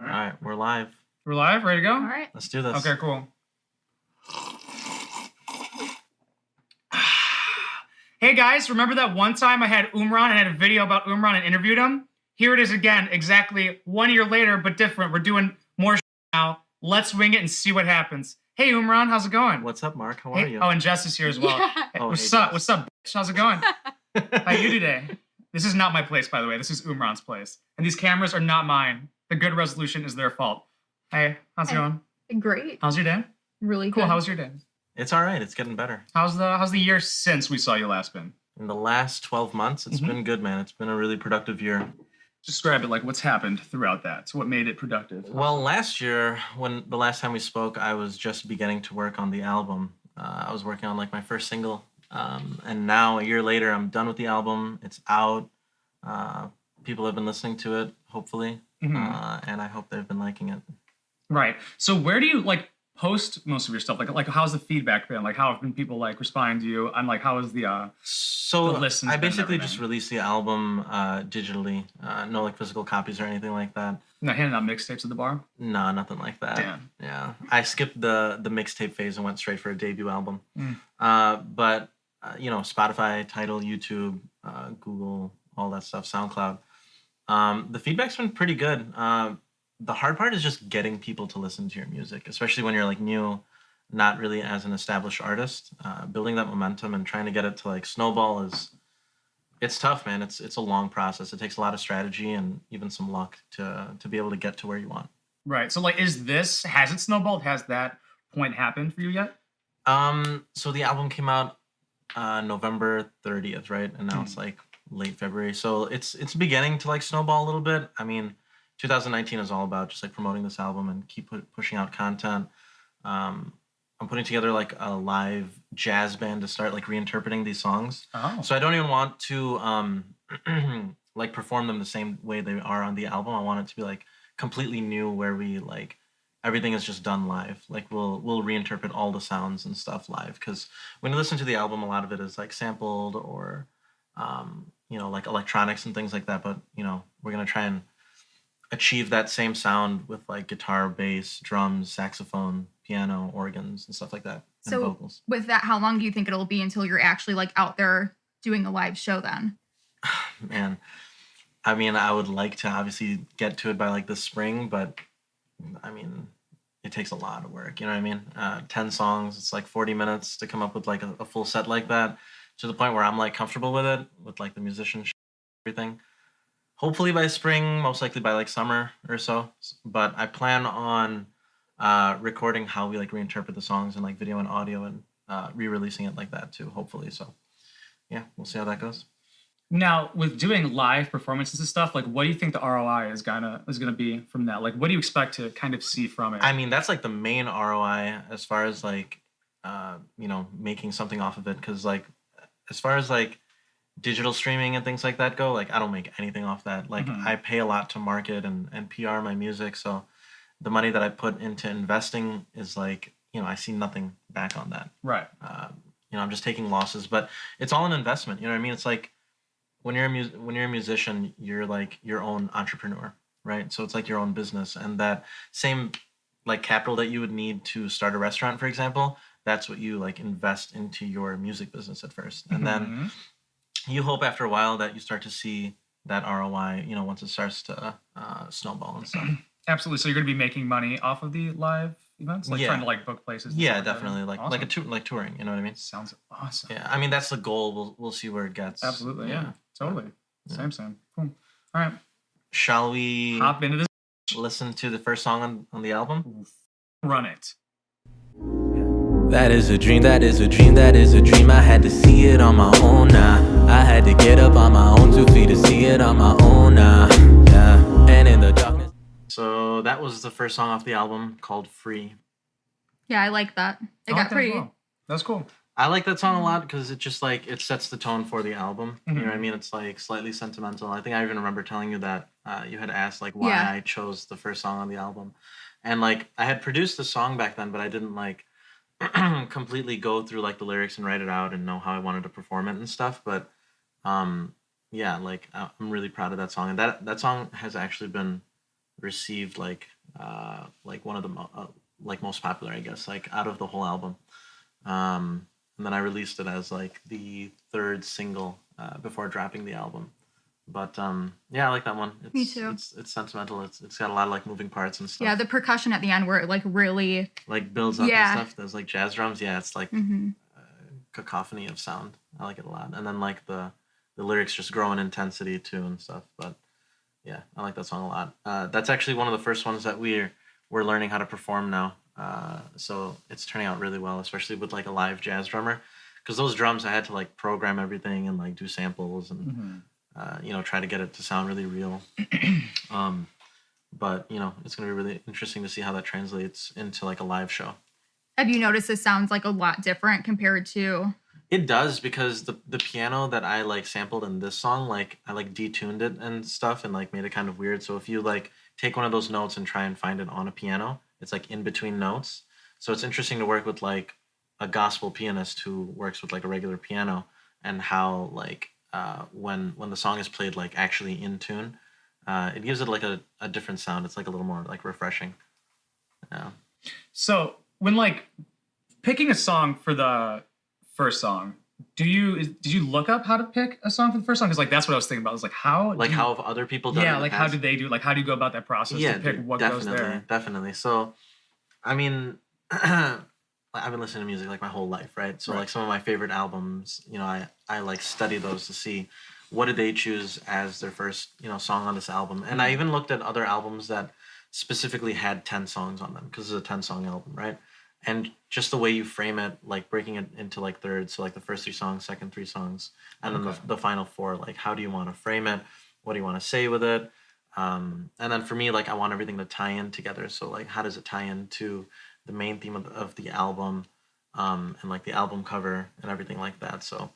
All right, we're live. We're live? Ready to go? All right. Let's do this. Okay, cool. Hey guys, remember that one time I had Umraan and I had a video about Umraan and interviewed him? Here it is again, exactly 1 year later, but different. We're doing more now. Let's wing it and see what happens. Hey Umraan, how's it going? What's up, Mark? How are you? Oh, and Jess is here as well. Yeah. Hey, Oh, what's hey, up? Jess. What's up, bitch? How's it going? How you today? This is not my place, by the way. This is Umraan's place. And these cameras are not mine. The good resolution is their fault. Hey, how's it Hey. going? Great. How's your day? Really Cool. good. How was your day? It's all right. It's getting better. How's the year since we saw you last been? In the last 12 months, it's Mhm. been good, man. It's been a really productive year. Describe it, like what's happened throughout that. So what made it productive? Well, last year, when the last time we spoke, I was just beginning to work on the album. I was working on like my first single, and now a year later, I'm done with the album. It's out. People have been listening to it, hopefully, Mhm. and I hope they've been liking it. Right. So where do you like post most of your stuff? Like how's the feedback been? Like how have been people like responding to you? And like how is the So The listens I been and basically just everything. released the album digitally. No like physical copies or anything like that. not handing out mixtapes at the bar? No, nothing like that. Damn. Yeah, I skipped the mixtape phase and went straight for a debut album. Mm. But you know, Spotify, Tidal, YouTube, Google, all that stuff, SoundCloud. The feedback's been pretty good. The hard part is just getting people to listen to your music, especially when you're like new, not really as an established artist. Building that momentum and trying to get it to like snowball it's tough, man. It's a long process. It takes a lot of strategy and even some luck to be able to get to where you want. Right. So like has it snowballed? Has that point happened for you yet? So the album came out November 30th, right? And now it's like late February. So it's beginning to like snowball a little bit. I mean, 2019 is all about just like promoting this album and keep pushing out content. I'm putting together like a live jazz band to start like reinterpreting these songs. Oh. So I don't even want to like perform them the same way they are on the album. I want it to be like completely new, where we like everything is just done live. Like we'll reinterpret all the sounds and stuff live, because when you listen to the album, a lot of it is like sampled or you know, like electronics and things like that. But you know, we're gonna try and achieve that same sound with like guitar, bass, drums, saxophone, piano, organs, and stuff like that, and So vocals. with that, how long do you think it'll be until you're actually like out there doing a live show then? Man, I mean, I would like to obviously get to it by like the spring, but I mean, it takes a lot of work. You know what I mean? 10 songs, it's like 40 minutes to come up with like a full set like that, to the point where I'm like comfortable with it, with like the musicianship, everything. Hopefully by spring, most likely by like summer or so. But I plan on recording how we like reinterpret the songs in like video and audio, and re-releasing it like that too, hopefully. So yeah, we'll see how that goes. Now, with doing live performances and stuff, like what do you think the ROI is gonna be from that? Like what do you expect to kind of see from it? I mean, that's like the main ROI as far as like you know, making something off of it, because like as far as like digital streaming and things like that go, like I don't make anything off that. Like Mhm. I pay a lot to market and PR my music, so the money that I put into investing is like, you know, I see nothing back on that. Right. You know, I'm just taking losses, but it's all an investment. You know what I mean? It's like when you're a musician, you're like your own entrepreneur, right? So it's like your own business, and that same like capital that you would need to start a restaurant, for example, that's what you like invest into your music business at first, and then Mhm. you hope after a while that you start to see that ROI, you know, once it starts to snowball and stuff. Absolutely. So you're gonna be making money off of the live events, like Yeah. trying to like book places. and Yeah, stuff like that? definitely. Like Awesome. like touring, you know what I mean? Sounds awesome. Yeah, I mean that's the goal. We'll see where it gets. Absolutely. Yeah. Totally. Yeah. Same. Cool. All right. Shall we Hop into this. listen to the first song on the album? Run it. That is a dream, that is a dream, that is a dream. I had to see it on my own now. I had to get up on my own 2 feet to see it on my own now. Yeah. And in the darkness. So that was the first song off the album, called Free. Yeah, I like that. It I like got that as pretty. well. That's cool. I like that song a lot because it just like it sets the tone for the album. You know what I Mhm. mean? It's like slightly sentimental. I think I even remember telling you that you had asked like why Yeah. I chose the first song on the album, and like I had produced the song back then, but I didn't like completely go through like the lyrics and write it out and know how I wanted to perform it and stuff. But yeah, like I'm really proud of that song, and that song has actually been received like one of the like most popular, I guess, like out of the whole album. And then I released it as like the third single before dropping the album. But yeah, I like that one. It's, Me too. It's sentimental. It's got a lot of like moving parts and stuff. Yeah, the percussion at the end where it like really like builds up Yeah. and stuff. There's like jazz drums. Yeah, it's like hmm cacophony of sound. I like it a lot. And then like the lyrics just grow in intensity too and stuff. But yeah, I like that song a lot. That's actually one of the first ones that we're learning how to perform now. So it's turning out really well, especially with like a live jazz drummer. Because those drums, I had to like program everything and like do samples and try to get it to sound really real. But it's gonna be really interesting to see how that translates into like a live show. Have you noticed this sounds like a lot different compared to It does, because the piano that I like sampled in this song, like I like detuned it and stuff and like made it kind of weird. So if you like take one of those notes and try and find it on a piano, it's like in between notes. So it's interesting to work with like a gospel pianist who works with like a regular piano, and how like when the song is played like actually in tune, it gives it like a different sound. It's like a little more like refreshing. Yeah. So when like picking a song for the first song, did you look up how to pick a song for the first song? Because like that's what I was thinking about. I was like, how How have other people done it? Yeah, in the like how past? did they do? Like how do you go about that process to pick what goes there? Definitely. So, I mean, I've been listening to music like my whole life, right? So like some of my favorite albums, I like study those to see what did they choose as their first, song on this album. And I even looked at other albums that specifically had 10 songs on them, because it's a 10-song album, right? And just the way you frame it, like breaking it into like thirds, so like the first 3 songs, second 3 songs, and then the final 4, like how do you want to frame it? What do you want to say with it? And then for me, like I want everything to tie in together. So like how does it tie into the main theme of the album, and like the album cover and everything like that. So,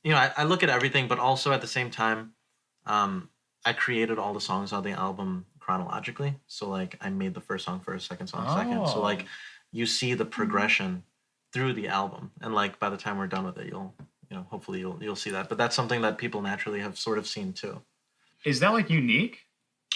I look at everything, but also at the same time, I created all the songs on the album chronologically. So like I made the first song first, second song second. So like you see the progression through the album, and like by the time we're done with it, hopefully you'll see that. But that's something that people naturally have sort of seen too. Is that like unique?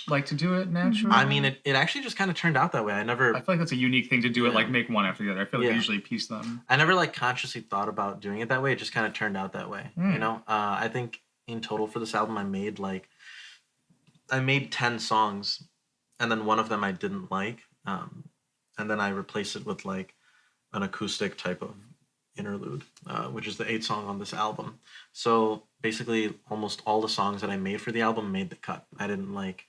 Like to do it naturally? I mean, it actually just kind of turned out that way. I feel like that's a unique thing to do it, like make one after the other. I feel like we usually piece them. I never like consciously thought about doing it that way. It just kind of turned out that way. I think in total for this album, I made 10 songs, and then one of them I didn't like. And then I replaced it with like an acoustic type of interlude, which is the 8th song on this album. So basically almost all the songs that I made for the album made the cut. I didn't like...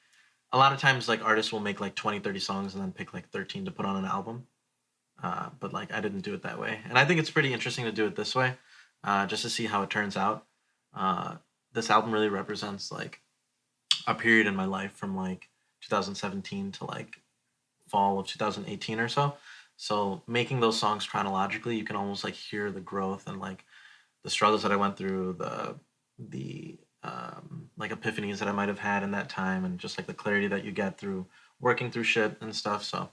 A lot of times, like, artists will make, like, 20, 30 songs and then pick, like, 13 to put on an album. But, like, I didn't do it that way. And I think it's pretty interesting to do it this way, just to see how it turns out. This album really represents, like, a period in my life from, like, 2017 to, like, fall of 2018 or so. So making those songs chronologically, you can almost, like, hear the growth and, like, the struggles that I went through, the like epiphanies that I might have had in that time, and just like the clarity that you get through working through shit and stuff. So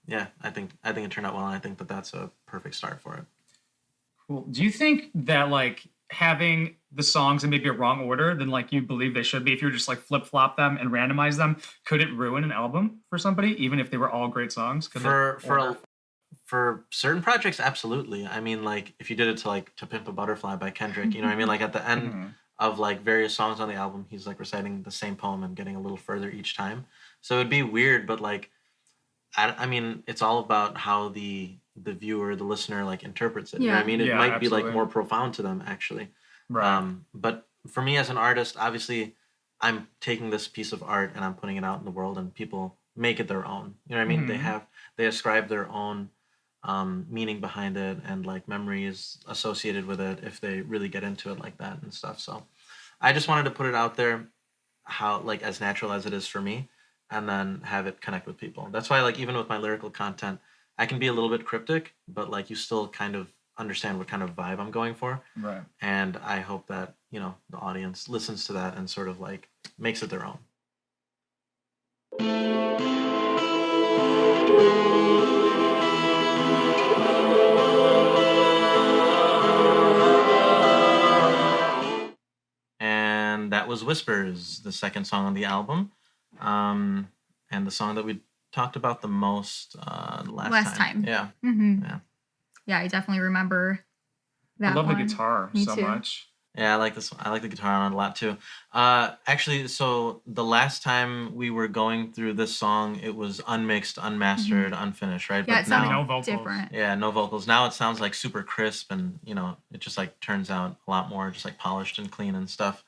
yeah, I think it turned out well, and I think that that's a perfect start for it. Cool. Do you think that like having the songs in maybe a wrong order than like you believe they should be, if you were just like flip flop them and randomize them, could it ruin an album for somebody, even if they were all great songs? For certain projects, absolutely. I mean, like if you did it to Pimp a Butterfly by Kendrick, you know what I mean? Like at the end of like various songs on the album, he's like reciting the same poem and getting a little further each time. So it'd be weird, but like, I mean, it's all about how the viewer, the listener, like interprets it. You know what I mean? It might be like more profound to them, actually. Right. But for me as an artist, obviously, I'm taking this piece of art and I'm putting it out in the world, and people make it their own. You know what I mean? They ascribe their own meaning behind it, and like memories associated with it if they really get into it like that and stuff. So I just wanted to put it out there, how like as natural as it is for me, and then have it connect with people. That's why like even with my lyrical content, I can be a little bit cryptic, but like you still kind of understand what kind of vibe I'm going for. Right. And I hope that, the audience listens to that and sort of like makes it their own. And that was Whispers, the second song on the album. and the song that we talked about the most last time. Yeah. Mm-hmm. Yeah. Yeah, I definitely remember that I love one. the guitar Me so too. much. Yeah, I like this. I like the guitar on it a lot too. Actually, so the last time we were going through this song, it was unmixed, unmastered, unfinished, right? Yeah, But it sounded no vocals. different. yeah, no vocals. Now it sounds like super crisp, and it just like turns out a lot more just like polished and clean and stuff.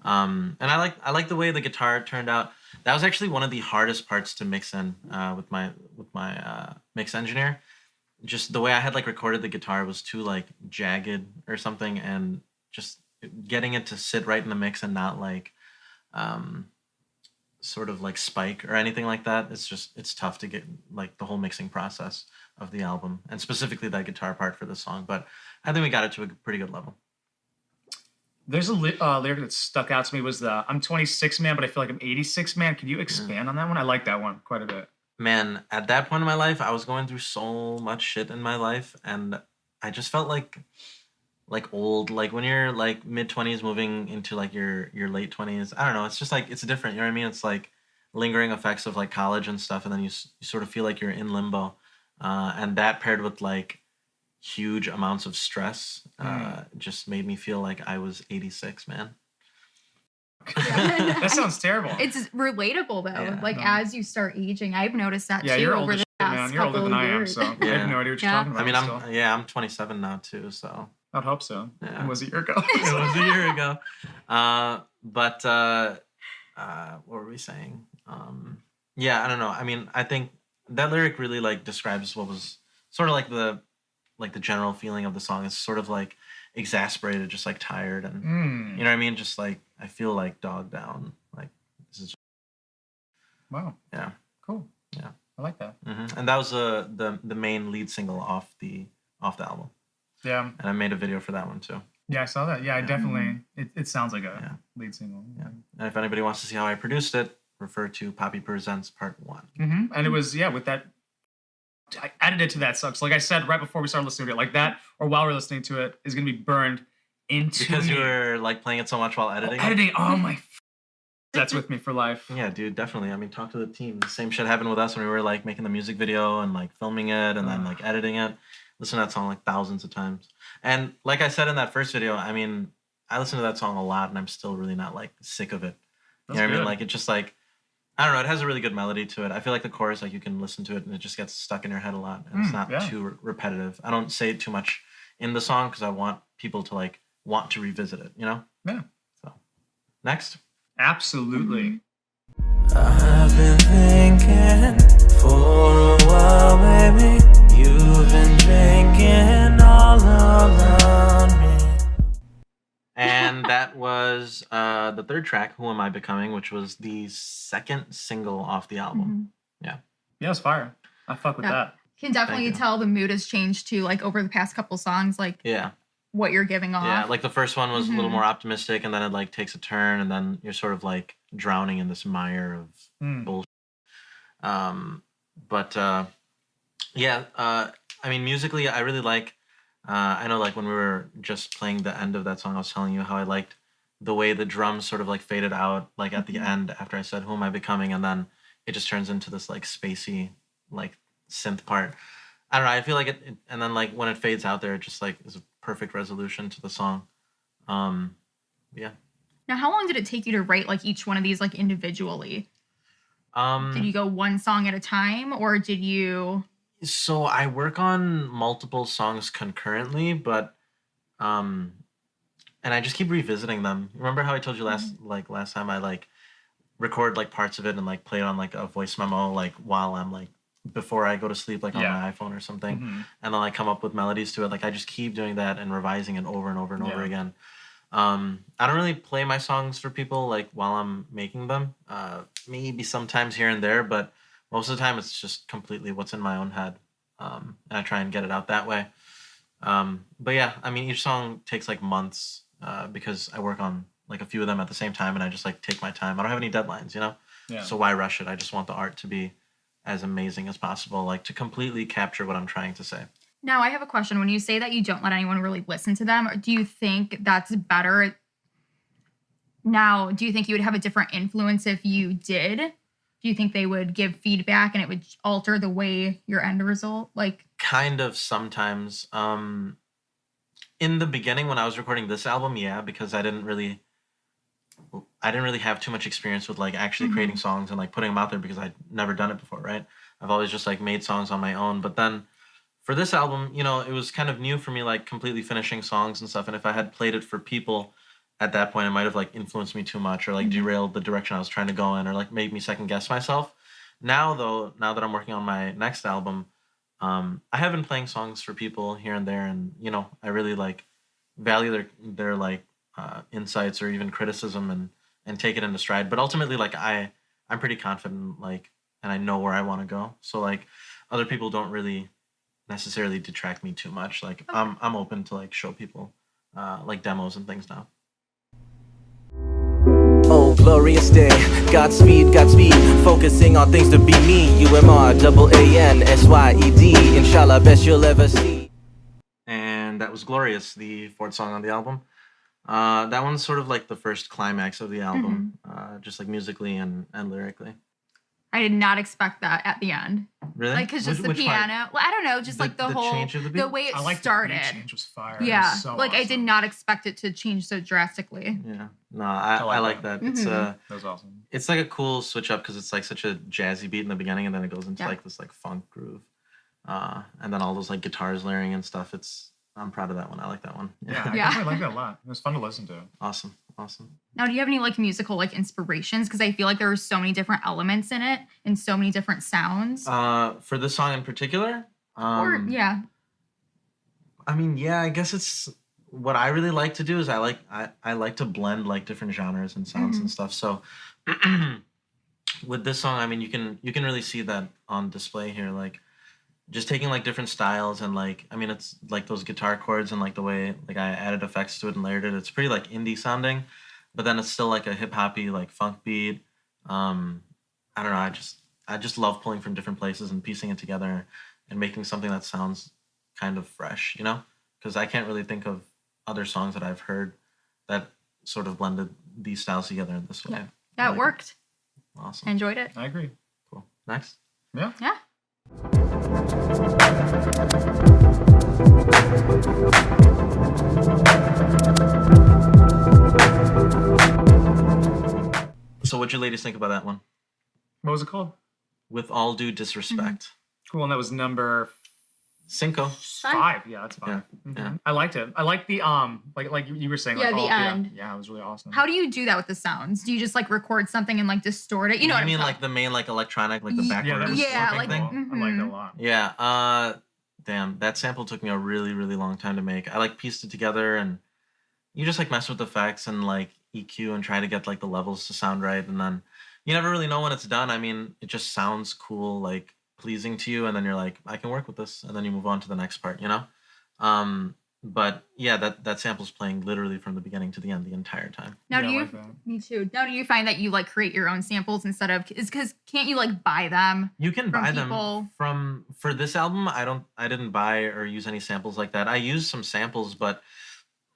And I like the way the guitar turned out. That was actually one of the hardest parts to mix in with my mix engineer. Just the way I had like recorded the guitar was too like jagged or something, and just getting it to sit right in the mix and not like sort of like spike or anything like that. It's tough to get like the whole mixing process of the album, and specifically that guitar part for the song. But I think we got it to a pretty good level. There's a lyric that stuck out to me was the "I'm 26 man, but I feel like I'm 86 man." Can you expand on that one? I like that one quite a bit. Man, at that point in my life, I was going through so much shit in my life, and I just felt like old, like when you're like mid-20s moving into like your late 20s. I don't know, it's just like it's different, you know what I mean? It's like lingering effects of like college and stuff, and then you sort of feel like you're in limbo, and that paired with like huge amounts of stress just made me feel like I was 86, man. That sounds terrible. It's relatable though. Yeah. Like as you start aging, I've noticed that Yeah, too you're older over the shit, past man. You're older couple than of I am, years. so I have no idea what you're talking about. Yeah. I mean, still. I'm 27 now too, so I'd hope so. Yeah. It was a year ago. it was a year ago. But what were we saying? Yeah, I don't know. I mean, I think that lyric really like describes what was sort of like the general feeling of the song. It's sort of like exasperated, just like tired, and you know what I mean? Just like I feel like dogged down. Like this is Wow. yeah, Cool. Yeah. I like that. and that was the main lead single off the album, Yeah. and I made a video for that one too. Yeah, I saw that. Yeah, I Yeah. definitely. It sounds like a Yeah. lead single. Yeah. And if anybody wants to see how I produced it, refer to Papi Presents Part 1. And it was with that. I added it to that song. So like I said right before we started listening to it, like that, or while we're listening to it, is gonna be burned into Because you me. were like playing it so much while editing. Editing. Oh my. That's with me for life. Yeah, dude, definitely. I mean, talk to the team. The same shit happened with us when we were like making the music video and like filming it and then like editing it. Listen to that song like thousands of times. And like I said in that first video, I mean, I listen to that song a lot and I'm still really not like sick of it. You know what I mean? Like it just like, I don't know, it has a really good melody to it. I feel like the chorus, like you can listen to it and it just gets stuck in your head a lot. And it's not too repetitive. I don't say it too much in the song because I want people to like want to revisit it, you know? Yeah. So next. Absolutely. I've been thinking for a while, baby. You've been drinking all around me. And that was the third track, Who Am I Becoming, which was the second single off the album. Yeah, it's fire. I fuck with that. Can definitely Thank you. tell the mood has changed too, like over the past couple songs, like Yeah. what you're giving off. Yeah, like the first one was a little more optimistic, and then it like takes a turn, and then you're sort of like drowning in this mire of bullshit. I mean, musically, I really like. I know, like when we were just playing the end of that song, I was telling you how I liked the way the drums sort of like faded out, like at the end after I said "Who am I becoming," and then it just turns into this like spacey, like synth part. I don't know. I feel like it and then like when it fades out there, it just like is a perfect resolution to the song. Yeah. Now, how long did it take you to write like each one of these like individually? Did you go one song at a time, or did you? So I work on multiple songs concurrently, but and I just keep revisiting them. Remember how I told you last time I like record like parts of it and like play it on like a voice memo like while I'm like before I go to sleep like on my iPhone or something, and then I come up with melodies to it. Like I just keep doing that and revising it over and over and over again. I don't really play my songs for people like while I'm making them. Maybe sometimes here and there, but most of the time it's just completely what's in my own head, and I try and get it out that way. But yeah, I mean each song takes like months because I work on like a few of them at the same time, and I just like take my time. I don't have any deadlines, you know. Yeah. So why rush it? I just want the art to be as amazing as possible, like to completely capture what I'm trying to say. Now, I have a question. When you say that you don't let anyone really listen to them, do you think that's better? Now, do you think you would have a different influence if you did? Do do you think they would give feedback and it would alter the way your end result? Like, kind of sometimes. In the beginning when I was recording this album, yeah, because I didn't really have too much experience with like actually creating songs and like putting them out there because I'd never done it before, right? I've always just like made songs on my own. But then for this album, you know, it was kind of new for me, like completely finishing songs and stuff. And if I had played it for people at that point, it might have like influenced me too much or like derailed the direction I was trying to go in or like made me second guess myself. Now though, now that I'm working on my next album, I have been playing songs for people here and there, and you know, I really like value their like insights or even criticism and take it into stride. But ultimately, like I'm pretty confident, like, and I know where I want to go. So like, other people don't really necessarily detract me too much. Like I'm open to like show people like demos and things now. Oh, glorious day, Godspeed, focusing on things to be me, UMRAANSYED, inshallah, best you'll ever see. And that was Glorious, the fourth song on the album. That one's sort of like the first climax of the album, just like musically and lyrically. I did not expect that at the end. Really? Like, because just the piano. Well, I don't know, just like the whole, change of the beat? the way it I like started. The beat change was fire. Yeah, It was so like I did awesome. not expect it to change so drastically. Yeah. No, I like that. It's That was awesome. it's like a cool switch up because it's like such a jazzy beat in the beginning and then it goes into like this like funk groove. And then all those like guitars layering and stuff. I'm proud of that one. I like that one. Yeah, I Yeah. definitely like that a lot. It was fun to listen to. Awesome. Now, do you have any like musical like inspirations? Because I feel like there were so many different elements in it and so many different sounds. For this song in particular? Or yeah. I mean, yeah, I guess it's what I really like to do is I like to blend like different genres and sounds and stuff. So with this song, I mean, you can really see that on display here, like just taking like different styles and like, I mean, it's like those guitar chords and like the way like I added effects to it and layered it. It's pretty like indie sounding, but then it's still like a hip hoppy like funk beat. I don't know. I just love pulling from different places and piecing it together and making something that sounds kind of fresh, you know? Because I can't really think of other songs that I've heard that sort of blended these styles together in this way. Yeah, it like worked. Awesome. I enjoyed it. I agree. Cool. Next. Yeah. Yeah. So what'd you ladies think about that one? What was it called? With All Due Disrespect. Cool. And that was number Cinco. 5. Yeah, that's 5. Yeah. I liked it. I like the like you were saying. Yeah, like, the end. Yeah, it was really awesome. How do you do that with the sounds? Do you just like record something and like distort it? You know what I mean? Like the main like electronic, like the Yeah, backward that was Yeah, flipping like- cool. I liked it a lot. Yeah. Damn, that sample took me a really, really long time to make. I like pieced it together and you just like mess with effects and like EQ and try to get like the levels to sound right, and then you never really know when it's done. I mean, it just sounds cool, like pleasing to you, and then you're like, I can work with this, and then you move on to the next part, you know? But yeah, that sample's playing literally from the beginning to the end the entire time. Now Yeah, do I you? like that. Me too. Now do you find that you like create your own samples instead of? Is because can't you like buy them? You can From buy people. them for this album. I didn't buy or use any samples like that. I used some samples, but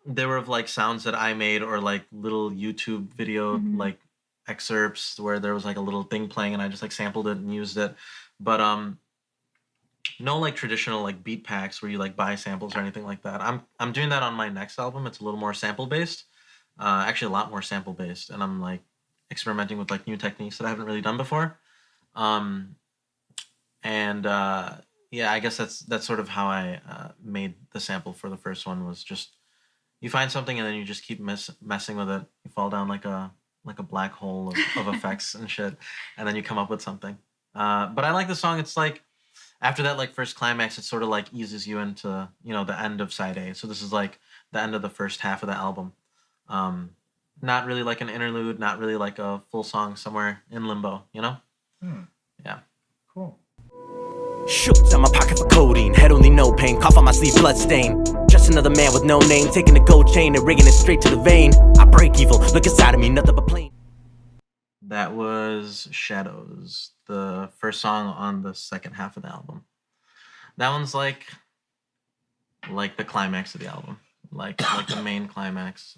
they were of like sounds that I made or like little YouTube video like excerpts where there was like a little thing playing and I just like sampled it and used it. But no like traditional like beat packs where you like buy samples or anything like that. I'm doing that on my next album. It's a little more sample based. Actually a lot more sample based, and I'm like experimenting with like new techniques that I haven't really done before. Yeah, I guess that's sort of how I made the sample for the first one, was just you find something and then you just keep messing with it. You fall down like a black hole of effects and shit, and then you come up with something. But I like the song. It's like after that like first climax, it sort of like eases you into, you know, the end of side A. So this is like the end of the first half of the album. Not really like an interlude, not really like a full song, somewhere in limbo, you know? Yeah. Cool. Shoots on my pocket for codeine, head only no pain, cough on my sleeve, blood stain. Just another man with no name, taking a gold chain and rigging it straight to the vein. I break evil, look inside of me, nothing but plain. That was Shadows, the first song on the second half of the album. That one's like the climax of the album, like the main climax.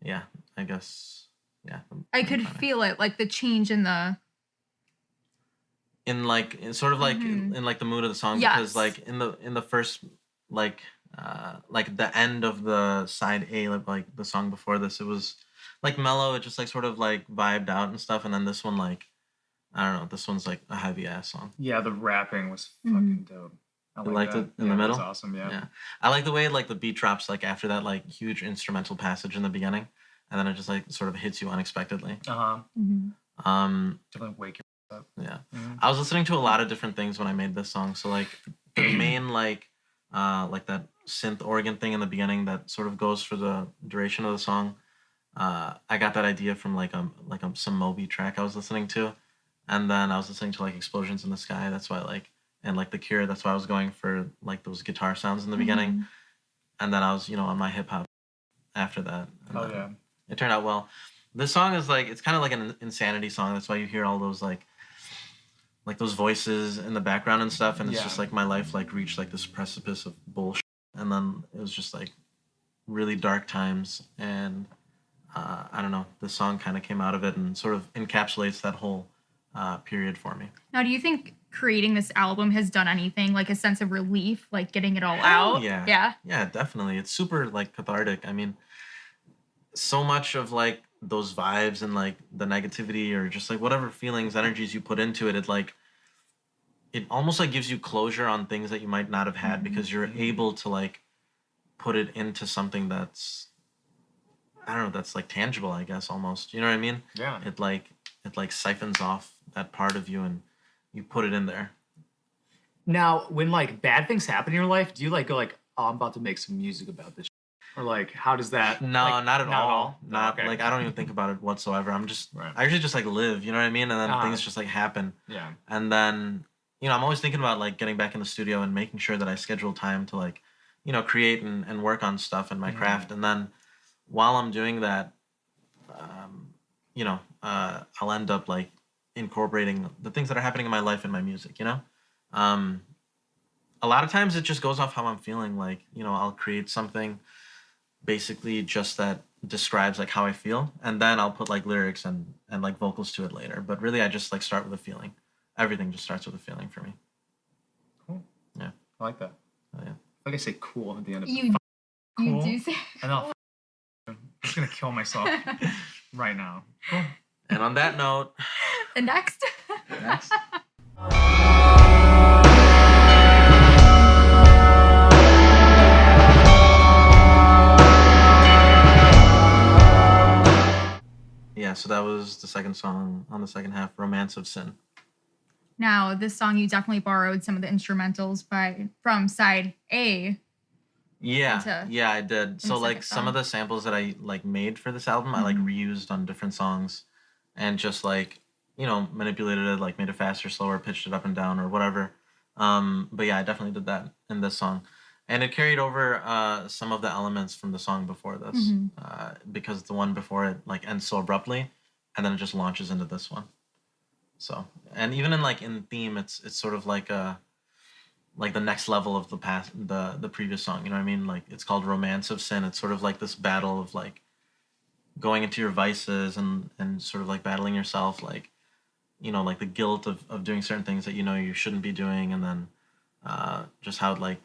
Yeah, I guess. Yeah. I could feel it, like the change in the sort of like in like the mood of the song, because Yes. like in the first like the end of the side A, like the song before this, it was like mellow. It just like sort of like vibed out and stuff, and then this one, like, I don't know, this one's like a heavy ass song. Yeah, the rapping was fucking dope. I You liked that. it in the That middle? was awesome. Yeah. I like the way like the beat drops like after that like huge instrumental passage in the beginning, and then it just like sort of hits you unexpectedly. Definitely wake you up. Yeah. Mhm. I was listening to a lot of different things when I made this song. So like the main like that synth organ thing in the beginning that sort of goes for the duration of the song. I got that idea from like some Moby track I was listening to, and then I was listening to like Explosions in the Sky. That's why like, and like The Cure. That's why I was going for like those guitar sounds in the beginning, and then I was on my hip hop after that. And Oh yeah. it turned out well. This song is like, it's kind of like an insanity song. That's why you hear all those like those voices in the background and stuff, and it's just like my life like reached like this precipice of bullshit, and then it was just like really dark times, and I don't know, the song kind of came out of it and sort of encapsulates that whole period for me. Now, do you think creating this album has done anything, like a sense of relief, like getting it all Hell out? yeah. Yeah, definitely. It's super like cathartic. I mean, so much of like those vibes and like the negativity or just like whatever feelings, energies you put into it, it almost like gives you closure on things that you might not have had, because you're able to like put it into something that's, I don't know, that's like tangible, I guess, almost. You know what I mean? Yeah. It like siphons off that part of you and you put it in there. Now, when like bad things happen in your life, do you like go like, oh, I'm about to make some music about this, or like, how does that? No, like, not at all. Not okay. like, I don't even think about it whatsoever. I'm just, Right. I usually just like live, you know what I mean? And then things just like happen. Yeah. And then, I'm always thinking about like getting back in the studio and making sure that I schedule time to like, create and work on stuff in my craft. And then while I'm doing that, I'll end up like incorporating the things that are happening in my life in my music, a lot of times it just goes off how I'm feeling. Like, I'll create something basically just that describes like how I feel, and then I'll put like lyrics and like vocals to it later. But really I just like start with a feeling. Everything just starts with a feeling for me. Cool. Yeah. I like that. Oh, yeah. Like I say cool at the end of You cool. do say. And I'm just gonna kill myself right now. Cool. And on that note, The next. next. Yeah, so that was the second song on the second half, Romance of Sin. Now, this song, you definitely borrowed some of the instrumentals from side A. Yeah, yeah, I did. So the like second some song. of the samples that I like made for this album, I like reused on different songs, and just like manipulated it, like made it faster, slower, pitched it up and down or whatever. But yeah, I definitely did that in this song, and it carried over some of the elements from the song before this, because the one before it like ends so abruptly, and then it just launches into this one. So, and even in theme, it's sort of like the next level of the previous song, you know what I mean? Like, it's called Romance of Sin. It's sort of like this battle of like going into your vices and sort of like battling yourself, like like the guilt of doing certain things that you shouldn't be doing, and then just how it like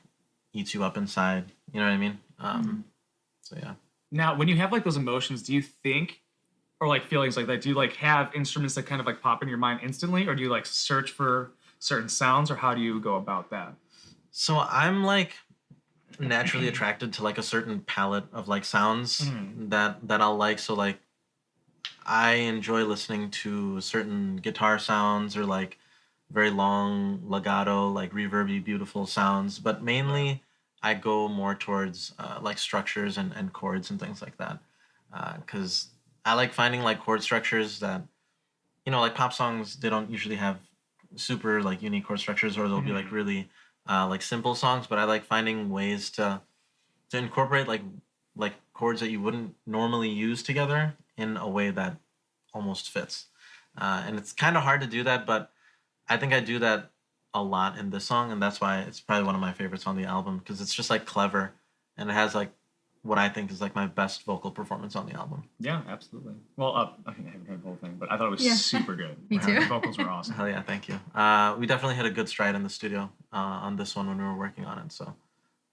eats you up inside, you know what I mean? So yeah. Now, when you have like those emotions, do you think, or like feelings like that, do you like have instruments that kind of like pop in your mind instantly, or do you like search for certain sounds, or how do you go about that? So I'm like naturally attracted to like a certain palette of like sounds that I'll like. So like I enjoy listening to certain guitar sounds or like very long legato, like reverby, beautiful sounds. But mainly I go more towards like structures and chords and things like that. Because I like finding like chord structures that, like pop songs, they don't usually have super like unique chord structures, or they'll be like really like simple songs. But I like finding ways to incorporate like chords that you wouldn't normally use together in a way that almost fits. And it's kind of hard to do that, but I think I do that a lot in this song, and that's why it's probably one of my favorites on the album, because it's just like clever, and it has like what I think is like my best vocal performance on the album. Yeah, absolutely. Well, I haven't heard the whole thing, but I thought it was Yeah. super good. Me too. The vocals were awesome. Hell yeah, thank you. We definitely hit a good stride in the studio on this one when we were working on it, so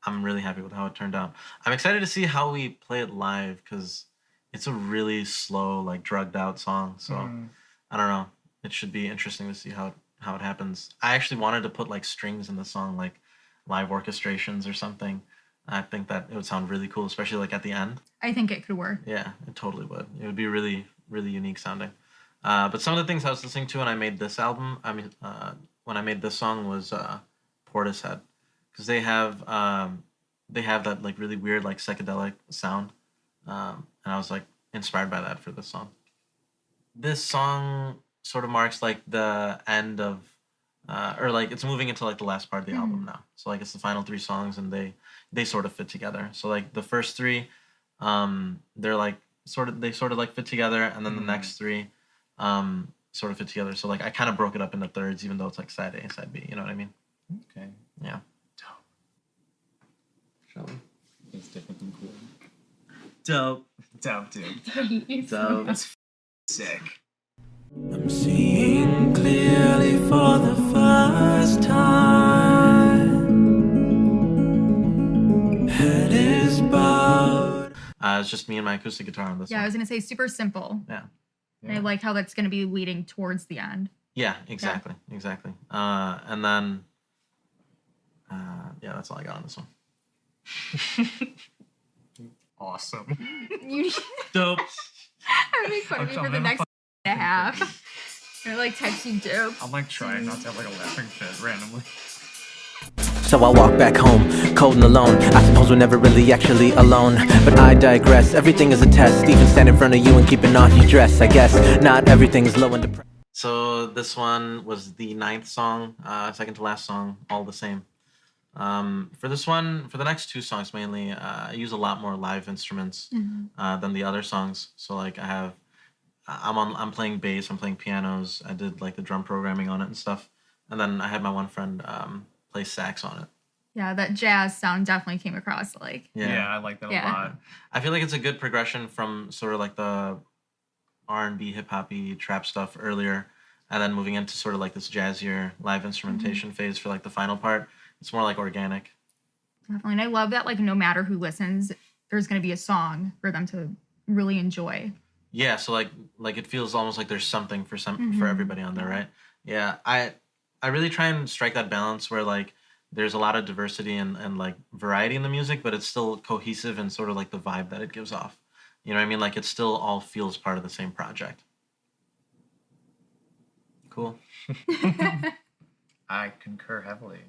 I'm really happy with how it turned out. I'm excited to see how we play it live because it's a really slow, like drugged out song. So I don't know. It should be interesting to see how it happens. I actually wanted to put like strings in the song, like live orchestrations or something. I think that it would sound really cool, especially like at the end. I think it could work. Yeah, it totally would. It would be really, really unique sounding. But some of the things I was listening to when I made this album, when I made this song was Portishead, because they have that like really weird like psychedelic sound, and I was like inspired by that for this song. This song sort of marks like the end of, or like it's moving into like the last part of the album now. So like it's the final 3 songs, and they sort of fit together. So like the first 3, they're like sort of like fit together, and then the next 3 sort of fit together. So like I kind of broke it up into thirds, even though it's like side A, side B. You know what I mean? Okay. Yeah. Dope. Shall we? It's different and cool. Dope. Dope, dude. Dope. That's sick. I'm seeing clearly for the first time. Head is bowed. It's just me and my acoustic guitar on this Yeah, I one. was gonna say super simple. Yeah. And I like how that's gonna be leading towards the end. Yeah, exactly. And then, yeah, that's all I got on this one. Awesome. You Dope. are making fun of me for the next and a half. I like text you dope. I'm like trying not to have like a laughing fit randomly. So I walk back home, cold and alone. I suppose we're never really actually alone. But I digress, everything is a test. Even stand in front of you and keeping on your dress. I guess not everything's low and depressed. So this one was the 9th song, second to last song, all the same. For this one, for the next 2 songs mainly, I use a lot more live instruments than the other songs. So like I'm playing bass, I'm playing pianos. I did like the drum programming on it and stuff. And then I had my one friend play sax on it. Yeah, that jazz sound definitely came across like. Yeah, I like that a lot. I feel like it's a good progression from sort of like the R&B, hip-hoppy, trap stuff earlier, and then moving into sort of like this jazzier live instrumentation phase for like the final part. It's more like organic. Definitely. And I love that like no matter who listens, there's gonna be a song for them to really enjoy. Yeah, so like it feels almost like there's something for for everybody on there, right? Yeah, I really try and strike that balance where like there's a lot of diversity and like variety in the music, but it's still cohesive and sort of like the vibe that it gives off. You know what I mean? Like it still all feels part of the same project. Cool. I concur heavily.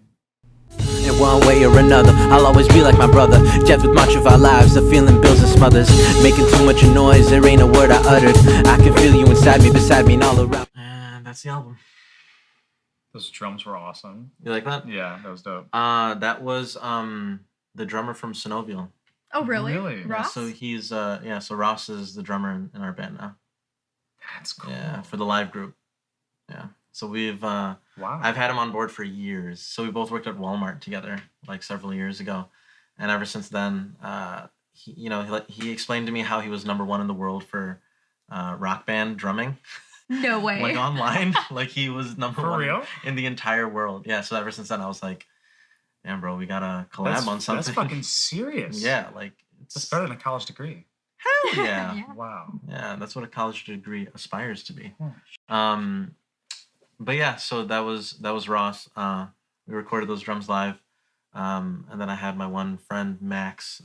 In one way or another, I'll always be like my brother. Death with much of our lives, the feeling builds and smothers. Making too much noise, there ain't a word I uttered. I can feel you inside me, beside me, and all around. And that's the album. Those drums were awesome. You like that? Yeah, that was dope. That was the drummer from Synovial. Oh really? Really? Yeah, Ross? so he's so Ross is the drummer in our band now. That's cool. Yeah, for the live group. Yeah. So we've Wow. I've had him on board for years. So we both worked at Walmart together like several years ago, and ever since then, he explained to me how he was #1 in the world for rock band drumming. No way. Like online, like he was #1 For real? in the entire world. Yeah. So ever since then, I was like, damn, bro, we gotta collab on something. That's fucking serious. Yeah, like That's it's better than a college degree. hell yeah. Yeah. Wow. Yeah, that's what a college degree aspires to be. Hmm. But yeah, so that was Ross. We recorded those drums live, and then I had my one friend Max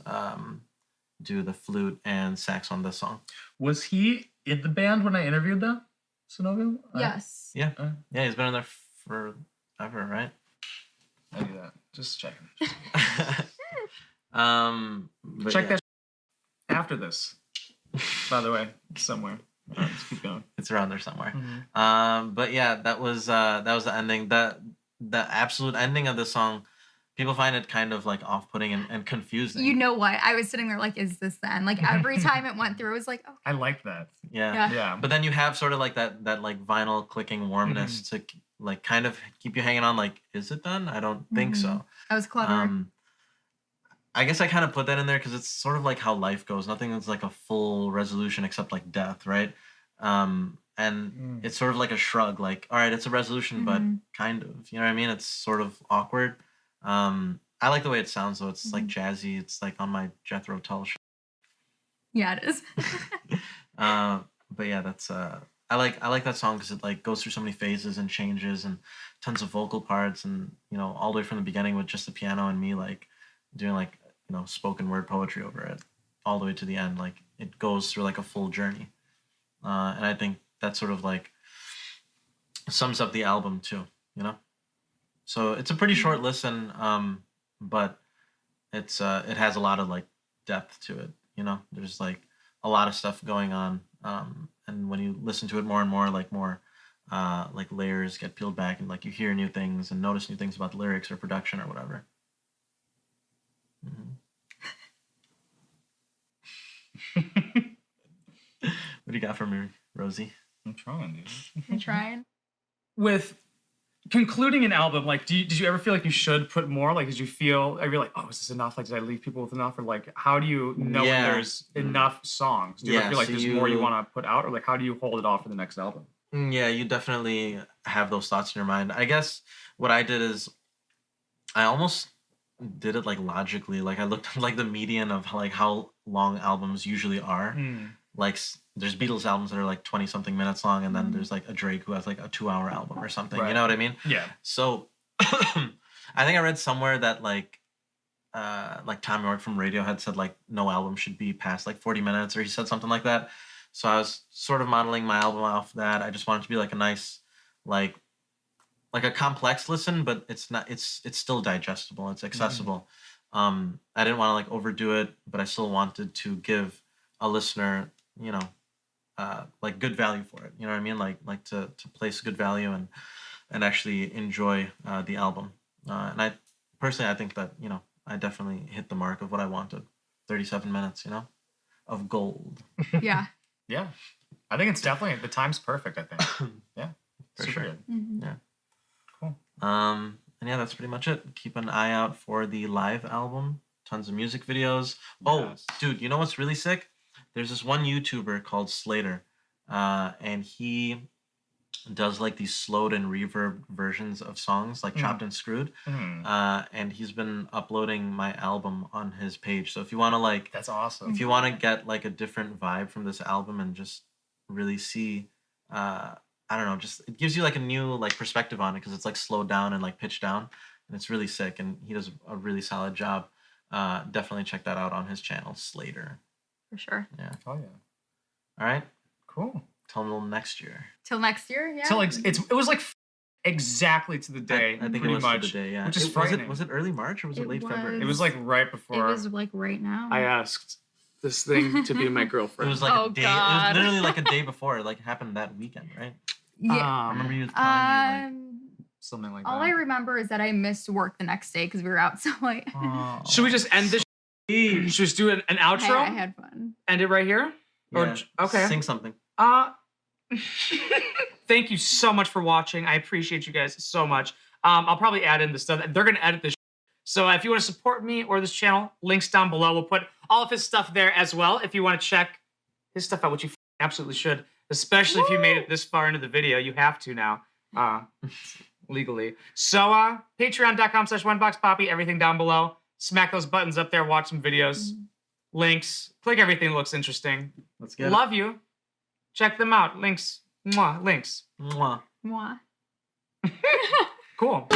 do the flute and sax on this song. Was he in the band when I interviewed them? Synovial? Yes. Yeah, yeah, he's been in there forever, right? I do that. Just checking. But Check yeah, that after this. By the way, somewhere. All right, let's keep going. it's around there somewhere. Mm-hmm. But yeah, that was the ending. The absolute ending of the song. People find it kind of like off-putting and confusing. You know what? I was sitting there like, is this the end? Like every time it went through, it was like, oh. I like that. Yeah. Yeah. But then you have sort of like that like vinyl clicking warmness to like kind of keep you hanging on. Like, is it done? I don't think so. That was clever. I guess I kind of put that in there because it's sort of like how life goes. Nothing is like a full resolution except like death, right? And it's sort of like a shrug, like, all right, it's a resolution, but kind of, you know what I mean? It's sort of awkward. I like the way it sounds though. It's like jazzy. It's like on my Jethro Tull show. Yeah, it is. But yeah, that's I like that song because it like goes through so many phases and changes and tons of vocal parts, and you know, all the way from the beginning with just the piano and me like doing like, you know, spoken word poetry over it, all the way to the end. Like it goes through like a full journey, and I think that sort of like sums up the album too, you know. So it's a pretty short listen, but it's it has a lot of like depth to it, you know. There's like a lot of stuff going on, and when you listen to it more and more, like like layers get peeled back, and like you hear new things and notice new things about the lyrics or production or whatever. What do you got for me, Rosie? I'm trying, dude. I'm trying. With concluding an album, like, did you ever feel like you should put more? Like, did you feel, are you like, oh, is this enough? Like, did I leave people with enough? Or like, how do you know when there's enough songs? Do you ever feel like there's more you want to put out? Or like, how do you hold it off for the next album? Yeah, you definitely have those thoughts in your mind. I guess what I did is I almost did it like logically. Like I looked at like the median of like how long albums usually are. Like there's Beatles albums that are like 20 something minutes long, and then there's like a Drake who has like a 2-hour album or something. You know what I mean? Yeah. So I think I read somewhere that like Tom York from Radiohead said like no album should be past like 40 minutes, or he said something like that. So I was sort of modeling my album off that. I just wanted to be like a nice like a complex listen, but it's not. It's still digestible. It's accessible. I didn't want to like overdo it, but I still wanted to give a listener, you know, like good value for it. You know what I mean? Like to place good value and actually enjoy the album. And I personally, I think that, you know, I definitely hit the mark of what I wanted. 37 minutes, you know, of gold. Yeah. Yeah. I think it's definitely, the time's perfect, I think. Yeah. For Super sure. good. Yeah. Cool. And yeah, that's pretty much it. Keep an eye out for the live album. Tons of music videos. Oh, dude, you know what's really sick? There's this one YouTuber called Slater, and he does like these slowed and reverb versions of songs, like Chopped and Screwed. And he's been uploading my album on his page. So if you want to like, that's awesome. If you want to get like a different vibe from this album and just really see, I don't know, just it gives you like a new like perspective on it because it's like slowed down and like pitched down, and it's really sick. And he does a really solid job. Definitely check that out on his channel, Slater. For sure. Yeah. Oh yeah. All right. Cool. Till next year. Till next year, yeah. Till like it was like exactly to the day. I think pretty it was much, to the day. Yeah. which is frightening. Was it early March or was it late February? It was like right It before. was like right now. I asked this thing to be my It girlfriend. was like Oh, a day. God. It was literally like a day before. It like happened that weekend, right? Yeah. I remember you was telling me something like all that. I remember is that I missed work the next day because we were out so late. like. Should we just end this? Should we just do an outro? I had fun. End it right here? Yeah. Okay. Sing something. Thank you so much for watching. I appreciate you guys so much. I'll probably add in the stuff. They're going to edit this. So if you want to support me or this channel, links down below. We'll put all of his stuff there as well. If you want to check his stuff out, which you absolutely should, especially if you made it this far into the video. You have to now, legally. So patreon.com/oneboxpapi, everything down below. Smack those buttons up there. Watch some videos. Links. Click everything that looks interesting. Let's get Love you. Check them out. Links. Mwah. Links. it. Mwah. Mwah. Cool.